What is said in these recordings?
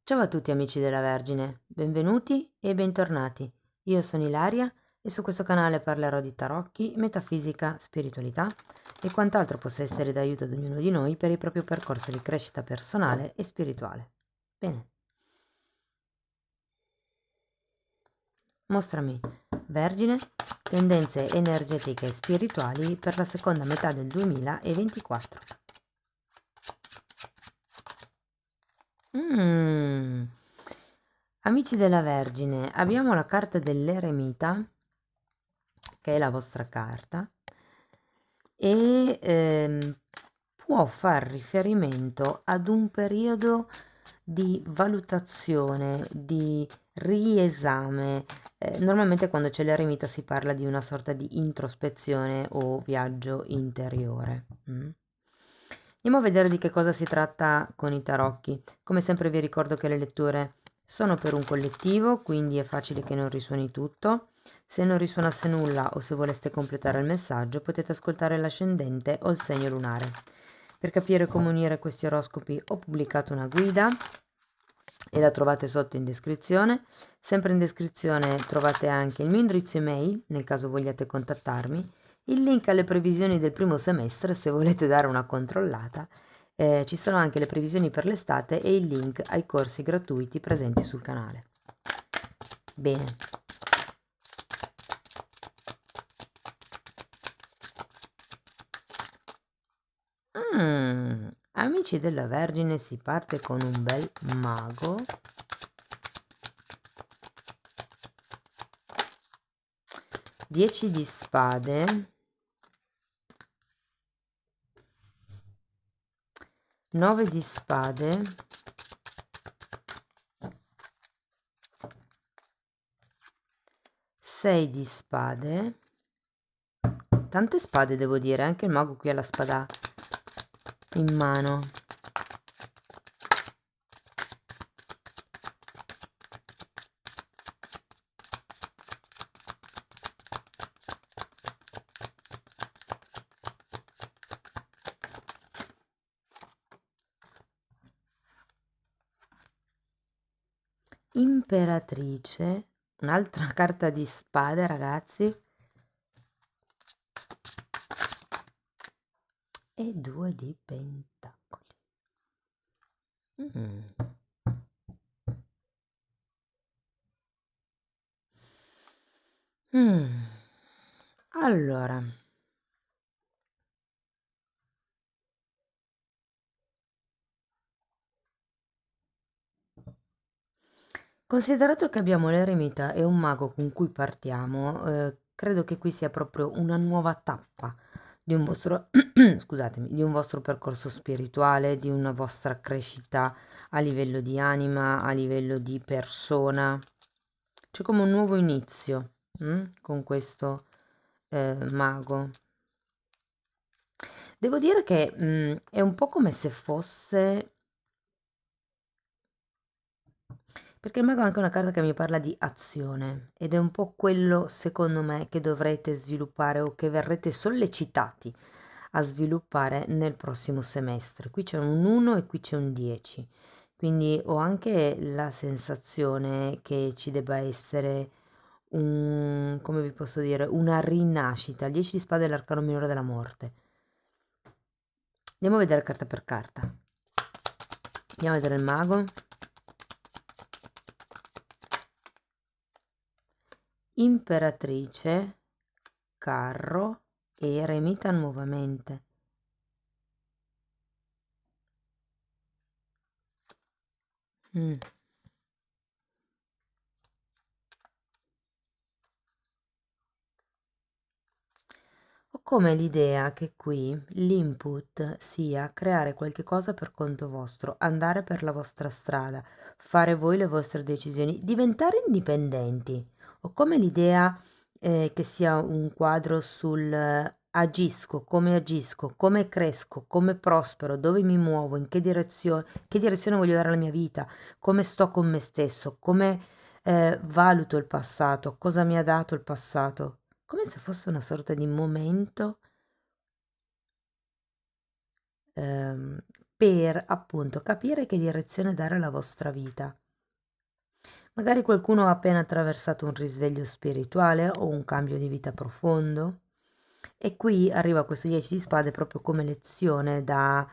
Ciao a tutti amici della Vergine, benvenuti e bentornati. Io sono Ilaria e su questo canale parlerò di tarocchi, metafisica, spiritualità e quant'altro possa essere d'aiuto ad ognuno di noi per il proprio percorso di crescita personale e spirituale. Bene, mostrami, Vergine, tendenze energetiche e spirituali per la seconda metà del 2024. Mm. Amici della Vergine, abbiamo la carta dell'eremita, che è la vostra carta, e può far riferimento ad un periodo di valutazione, di riesame. Normalmente quando c'è l'eremita si parla di una sorta di introspezione o viaggio interiore. Andiamo a vedere di che cosa si tratta con i tarocchi. Come sempre vi ricordo che le letture sono per un collettivo, quindi è facile che non risuoni tutto. Se non risuonasse nulla o se voleste completare il messaggio, potete ascoltare l'ascendente o il segno lunare. Per capire come unire questi oroscopi ho pubblicato una guida e la trovate sotto in descrizione. Sempre in descrizione trovate anche il mio indirizzo email, nel caso vogliate contattarmi, il link alle previsioni del primo semestre se volete dare una controllata. Ci sono anche le previsioni per l'estate e il link ai corsi gratuiti presenti sul canale. Bene. Amici della Vergine, si parte con un bel mago. Dieci di spade, 9 di spade, 6 di spade, tante spade devo dire, anche il mago qui ha la spada in mano. Imperatrice, un'altra carta di spade, ragazzi, e 2 di pentacoli. Allora, considerato che abbiamo l'eremita e un mago con cui partiamo, credo che qui sia proprio una nuova tappa di un vostro, scusatemi, di un vostro percorso spirituale, di una vostra crescita a livello di anima, a livello di persona. C'è come un nuovo inizio, con questo mago. Devo dire che è un po' come se fosse, perché il mago è anche una carta che mi parla di azione ed è un po' quello, secondo me, che dovrete sviluppare o che verrete sollecitati a sviluppare nel prossimo semestre. Qui c'è un 1 e qui c'è un 10, quindi ho anche la sensazione che ci debba essere come vi posso dire, una rinascita. Il 10 di spade è l'arcano minore della morte. Andiamo a vedere carta per carta. Andiamo a vedere il mago. Imperatrice, carro e eremita nuovamente. Ho come l'idea che qui l'input sia creare qualche cosa per conto vostro, andare per la vostra strada, fare voi le vostre decisioni, diventare indipendenti. Ho come l'idea che sia un quadro sul agisco, come cresco, come prospero, dove mi muovo, in che direzione voglio dare la mia vita, come sto con me stesso, come valuto il passato, cosa mi ha dato il passato, come se fosse una sorta di momento, ehm, per appunto capire che direzione dare alla vostra vita. Magari qualcuno ha appena attraversato un risveglio spirituale o un cambio di vita profondo e qui arriva questo 10 di spade proprio come lezione da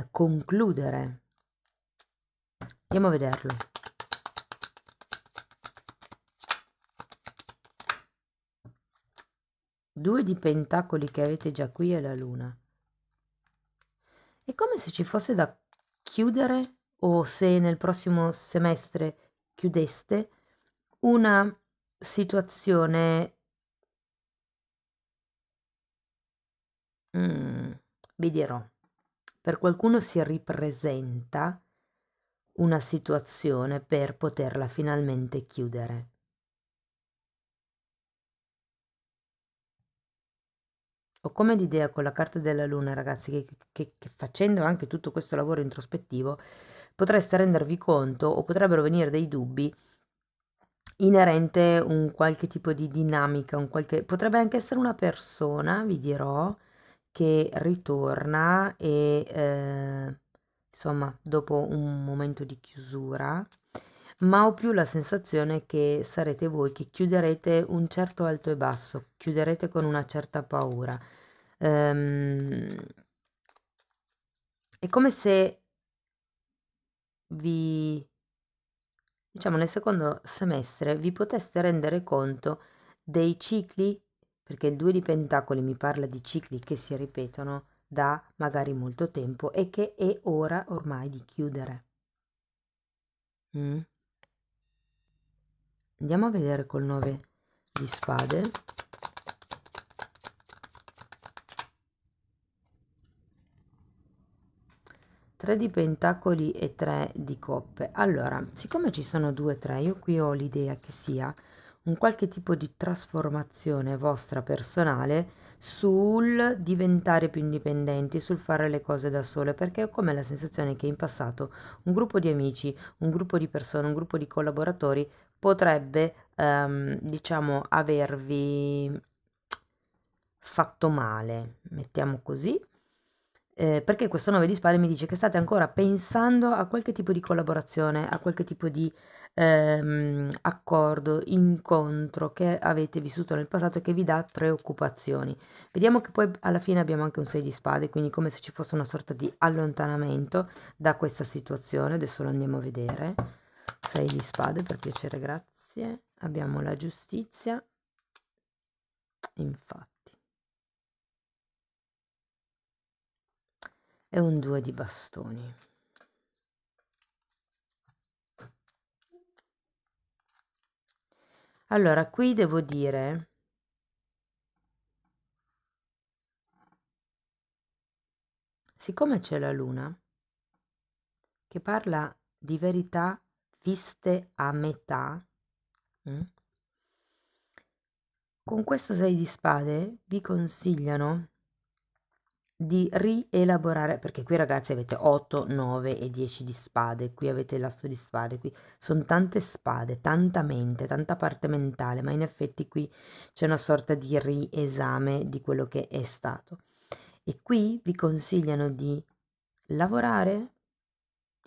concludere. Andiamo a vederlo. Due di pentacoli che avete già qui e la luna. È come se ci fosse da chiudere, o se nel prossimo semestre chiudeste una situazione, vi dirò, per qualcuno si ripresenta una situazione per poterla finalmente chiudere. Ho come l'idea con la carta della luna, ragazzi, che facendo anche tutto questo lavoro introspettivo potreste rendervi conto o potrebbero venire dei dubbi inerente un qualche tipo di dinamica, potrebbe anche essere una persona, vi dirò, che ritorna e insomma dopo un momento di chiusura, ma ho più la sensazione che sarete voi che chiuderete un certo alto e basso, chiuderete con una certa paura. È come se vi, diciamo, nel secondo semestre vi poteste rendere conto dei cicli, perché il 2 di pentacoli mi parla di cicli che si ripetono da magari molto tempo e che è ora ormai di chiudere. Andiamo a vedere col 9 di spade. Tre di pentacoli e 3 di coppe. Allora, siccome ci sono 2 3, io qui ho l'idea che sia un qualche tipo di trasformazione vostra personale sul diventare più indipendenti, sul fare le cose da sole, perché ho come la sensazione che in passato un gruppo di amici, un gruppo di persone, un gruppo di collaboratori potrebbe, diciamo, avervi fatto male, mettiamo così, perché questo 9 di spade mi dice che state ancora pensando a qualche tipo di collaborazione, a qualche tipo di accordo, incontro che avete vissuto nel passato e che vi dà preoccupazioni. Vediamo che poi alla fine abbiamo anche un 6 di spade, quindi come se ci fosse una sorta di allontanamento da questa situazione. Adesso lo andiamo a vedere. 6 di spade, per piacere, grazie. Abbiamo la giustizia, infatti. E un 2 di bastoni. Allora, qui devo dire, siccome c'è la luna che parla di verità viste a metà, con questo 6 di spade vi consigliano di rielaborare, perché qui ragazzi avete 8, 9 e 10 di spade, qui avete l'asso di spade, qui sono tante spade, tanta mente, tanta parte mentale, ma in effetti qui c'è una sorta di riesame di quello che è stato. E qui vi consigliano di lavorare,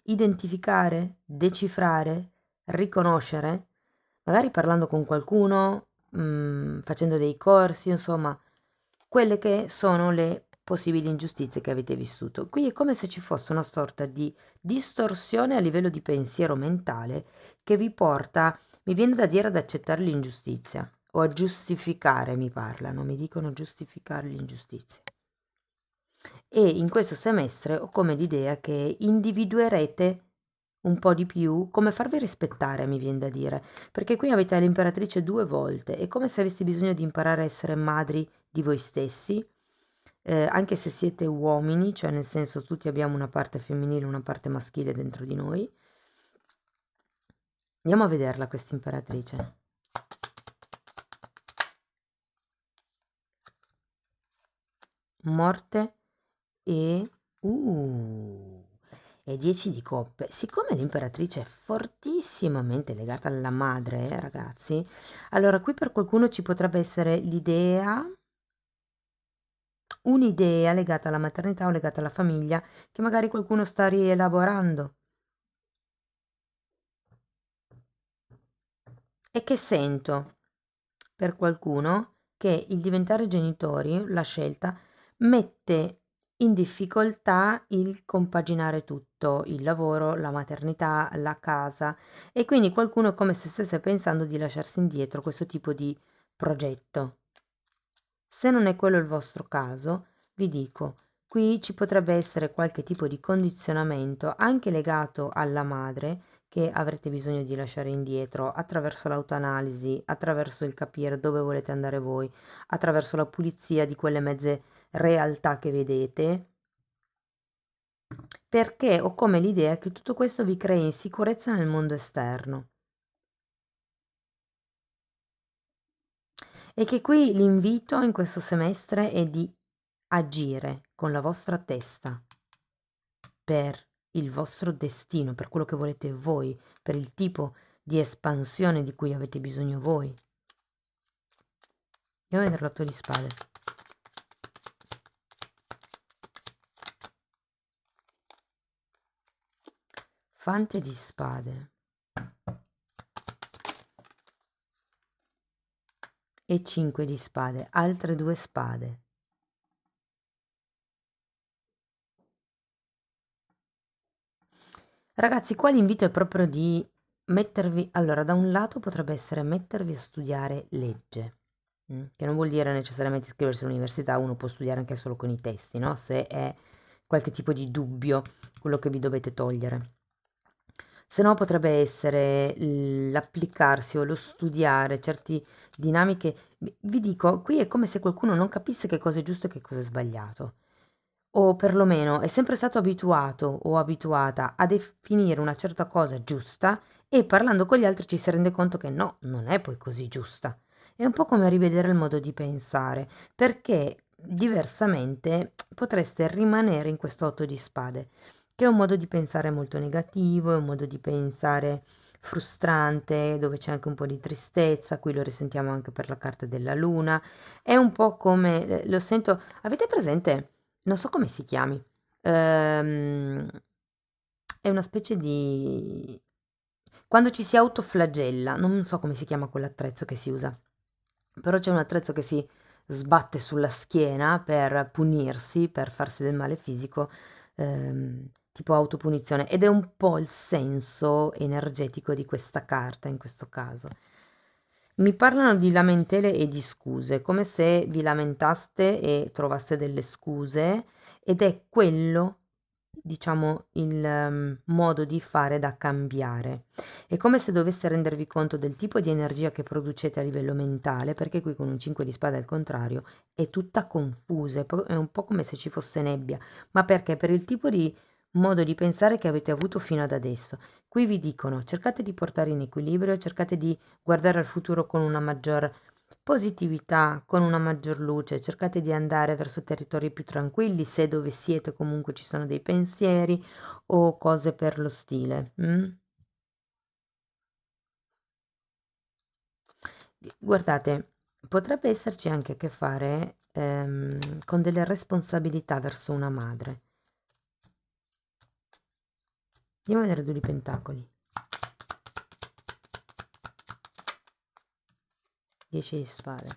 identificare, decifrare, riconoscere, magari parlando con qualcuno, facendo dei corsi, insomma, quelle che sono le possibili ingiustizie che avete vissuto. Qui è come se ci fosse una sorta di distorsione a livello di pensiero mentale che vi porta, mi viene da dire, ad accettare l'ingiustizia o a giustificare, mi parlano, mi dicono giustificare l'ingiustizia. E in questo semestre ho come l'idea che individuerete un po' di più come farvi rispettare, mi viene da dire, perché qui avete l'imperatrice 2 volte, è come se avessi bisogno di imparare a essere madri di voi stessi, anche se siete uomini, cioè nel senso tutti abbiamo una parte femminile, una parte maschile dentro di noi. Andiamo a vederla questa imperatrice. Morte e e 10 di coppe. Siccome l'imperatrice è fortissimamente legata alla madre, ragazzi, allora qui per qualcuno ci potrebbe essere l'idea un'idea legata alla maternità o legata alla famiglia che magari qualcuno sta rielaborando e che sento per qualcuno che il diventare genitori, la scelta, mette in difficoltà il compaginare tutto, il lavoro, la maternità, la casa e quindi qualcuno è come se stesse pensando di lasciarsi indietro questo tipo di progetto. Se non è quello il vostro caso, vi dico, qui ci potrebbe essere qualche tipo di condizionamento anche legato alla madre che avrete bisogno di lasciare indietro attraverso l'autoanalisi, attraverso il capire dove volete andare voi, attraverso la pulizia di quelle mezze realtà che vedete, perché ho come l'idea che tutto questo vi crei insicurezza nel mondo esterno. E che qui l'invito in questo semestre è di agire con la vostra testa per il vostro destino, per quello che volete voi, per il tipo di espansione di cui avete bisogno voi. Andiamo a vedere l'otto di spade. Fante di spade. E 5 di spade, altre 2 spade. Ragazzi, qua l'invito è proprio di mettervi, allora da un lato potrebbe essere mettervi a studiare legge, che non vuol dire necessariamente iscriversi all'università, uno può studiare anche solo con i testi, no? Se è qualche tipo di dubbio quello che vi dovete togliere. Se no potrebbe essere l'applicarsi o lo studiare certe dinamiche. Vi dico, qui è come se qualcuno non capisse che cosa è giusto e che cosa è sbagliato. O perlomeno è sempre stato abituato o abituata a definire una certa cosa giusta e parlando con gli altri ci si rende conto che no, non è poi così giusta. È un po' come rivedere il modo di pensare, perché diversamente potreste rimanere in questo otto di spade, che è un modo di pensare molto negativo, è un modo di pensare frustrante, dove c'è anche un po' di tristezza, qui lo risentiamo anche per la carta della luna, è un po' come, lo sento, avete presente? Non so come si chiami. È una specie di quando ci si autoflagella, non so come si chiama quell'attrezzo che si usa, però c'è un attrezzo che si sbatte sulla schiena per punirsi, per farsi del male fisico, tipo autopunizione, ed è un po' il senso energetico di questa carta in questo caso. Mi parlano di lamentele e di scuse, come se vi lamentaste e trovaste delle scuse, ed è quello, diciamo, il modo di fare da cambiare. È come se doveste rendervi conto del tipo di energia che producete a livello mentale, perché qui con un 5 di spade al contrario è tutta confusa, è un po' come se ci fosse nebbia, ma perché? Per il tipo di modo di pensare che avete avuto fino ad adesso. Qui vi dicono cercate di portare in equilibrio, cercate di guardare al futuro con una maggior positività, con una maggior luce, cercate di andare verso territori più tranquilli se dove siete comunque ci sono dei pensieri o cose per lo stile. Guardate, potrebbe esserci anche a che fare con delle responsabilità verso una madre. Andiamo a vedere due di pentacoli. 10 di spade.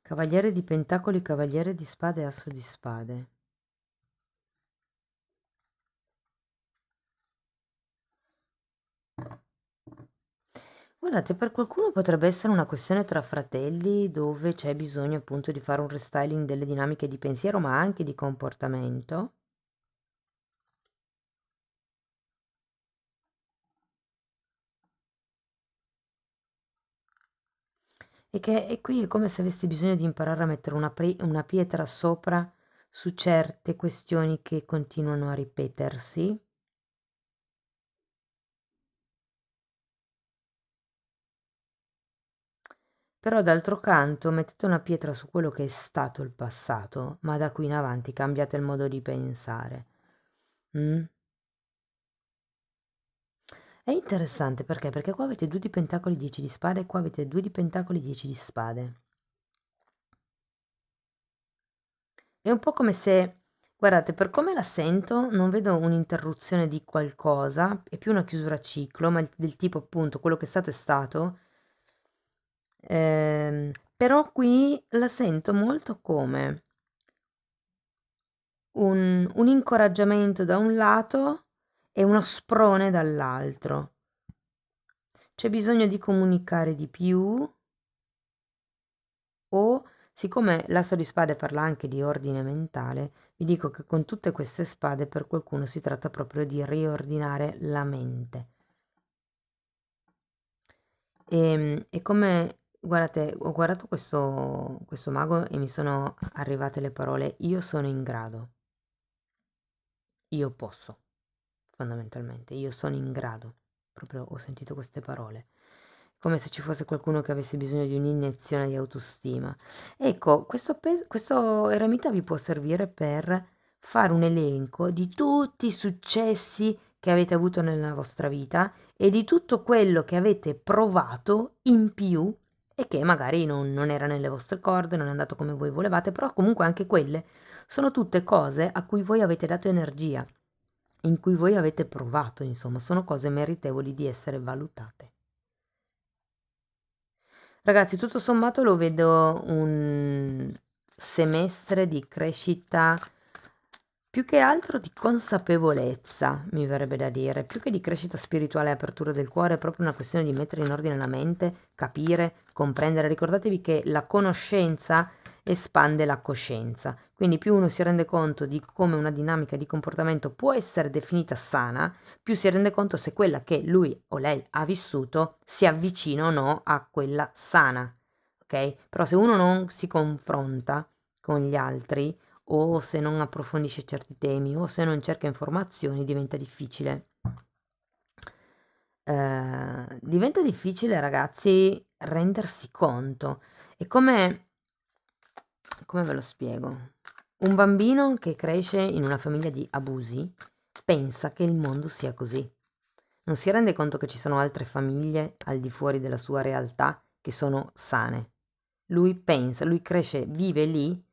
Cavaliere di pentacoli, cavaliere di spade, asso di spade. Guardate, per qualcuno potrebbe essere una questione tra fratelli dove c'è bisogno appunto di fare un restyling delle dinamiche di pensiero, ma anche di comportamento. E qui è come se avessi bisogno di imparare a mettere una pietra sopra su certe questioni che continuano a ripetersi. Però d'altro canto mettete una pietra su quello che è stato il passato, ma da qui in avanti cambiate il modo di pensare. Mm? È interessante perché? Perché qua avete 2 di pentacoli, 10 di spade, e qua avete 2 di pentacoli, 10 di spade. È un po' come se, guardate, per come la sento, non vedo un'interruzione di qualcosa, è più una chiusura a ciclo, ma del tipo appunto quello che è stato è stato. Però qui la sento molto come un incoraggiamento da un lato e uno sprone dall'altro. C'è bisogno di comunicare di più, o siccome l'asso di spade parla anche di ordine mentale, vi dico che con tutte queste spade per qualcuno si tratta proprio di riordinare la mente. E come, guardate, ho guardato questo mago e mi sono arrivate le parole: io sono in grado, io posso, fondamentalmente, io sono in grado. Proprio ho sentito queste parole, come se ci fosse qualcuno che avesse bisogno di un'iniezione di autostima. Ecco, questo eremita vi può servire per fare un elenco di tutti i successi che avete avuto nella vostra vita e di tutto quello che avete provato in più e che magari non era nelle vostre corde, non è andato come voi volevate, però comunque anche quelle sono tutte cose a cui voi avete dato energia, in cui voi avete provato, insomma, sono cose meritevoli di essere valutate. Ragazzi, tutto sommato lo vedo un semestre di crescita, più che altro di consapevolezza, mi verrebbe da dire, più che di crescita spirituale e apertura del cuore, è proprio una questione di mettere in ordine la mente, capire, comprendere. Ricordatevi che la conoscenza espande la coscienza, quindi più uno si rende conto di come una dinamica di comportamento può essere definita sana, più si rende conto se quella che lui o lei ha vissuto si avvicina o no a quella sana, ok? Però se uno non si confronta con gli altri, o se non approfondisce certi temi, o se non cerca informazioni, diventa difficile, ragazzi, rendersi conto. È come ve lo spiego? Un bambino che cresce in una famiglia di abusi pensa che il mondo sia così. Non si rende conto che ci sono altre famiglie al di fuori della sua realtà che sono sane. Lui pensa, lui cresce, vive lì,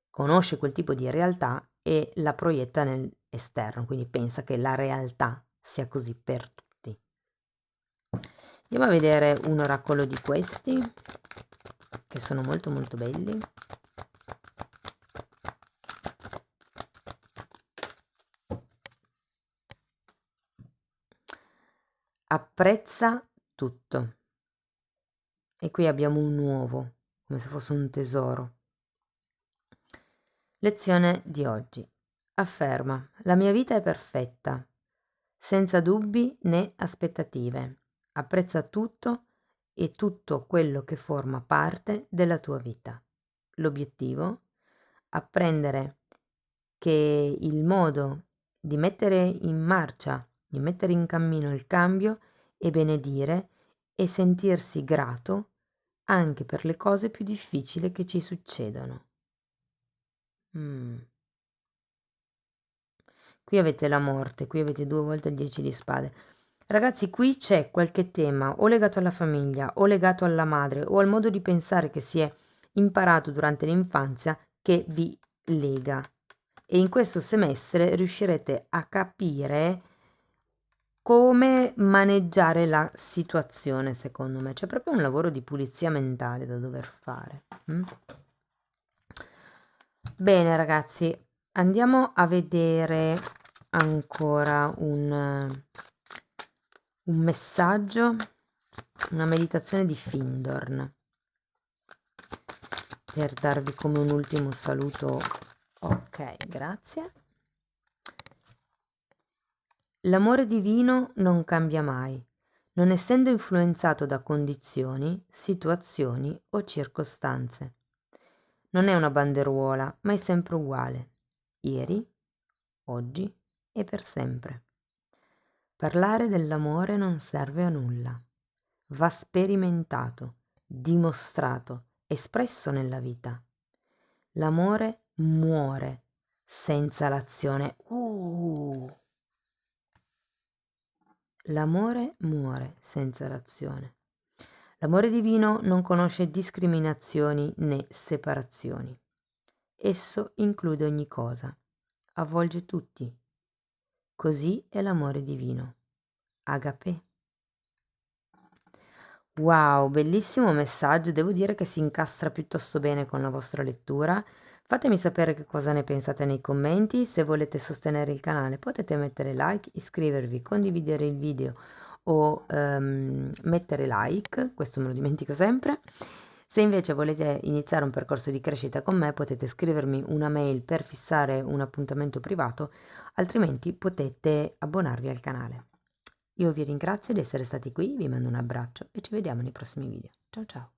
conosce quel tipo di realtà e la proietta nell'esterno, quindi pensa che la realtà sia così per tutti. Andiamo a vedere un oracolo di questi, che sono molto molto belli. Apprezza tutto. E qui abbiamo un uovo, come se fosse un tesoro. Lezione di oggi. Afferma: la mia vita è perfetta, senza dubbi né aspettative. Apprezza tutto e tutto quello che forma parte della tua vita. L'obiettivo? Apprendere che il modo di mettere in marcia, di mettere in cammino il cambio è benedire e sentirsi grato anche per le cose più difficili che ci succedono. Qui avete la morte, qui avete 2 volte il 10 di spade. Ragazzi, qui c'è qualche tema o legato alla famiglia o legato alla madre o al modo di pensare che si è imparato durante l'infanzia che vi lega. E in questo semestre riuscirete a capire come maneggiare la situazione, secondo me. C'è proprio un lavoro di pulizia mentale da dover fare. Bene, ragazzi, andiamo a vedere ancora un messaggio, una meditazione di Findorn, per darvi come un ultimo saluto. Ok, grazie. L'amore divino non cambia mai, non essendo influenzato da condizioni, situazioni o circostanze. Non è una banderuola, ma è sempre uguale, ieri, oggi e per sempre. Parlare dell'amore non serve a nulla. Va sperimentato, dimostrato, espresso nella vita. L'amore muore senza l'azione. L'amore muore senza l'azione. L'amore divino non conosce discriminazioni né separazioni. Esso include ogni cosa, avvolge tutti. Così è l'amore divino. Agapè. Wow, bellissimo messaggio, devo dire che si incastra piuttosto bene con la vostra lettura. Fatemi sapere che cosa ne pensate nei commenti, se volete sostenere il canale potete mettere like, iscrivervi, condividere il video o mettere like, questo me lo dimentico sempre. Se invece volete iniziare un percorso di crescita con me potete scrivermi una mail per fissare un appuntamento privato, altrimenti potete abbonarvi al canale. Io vi ringrazio di essere stati qui, vi mando un abbraccio e ci vediamo nei prossimi video. Ciao ciao!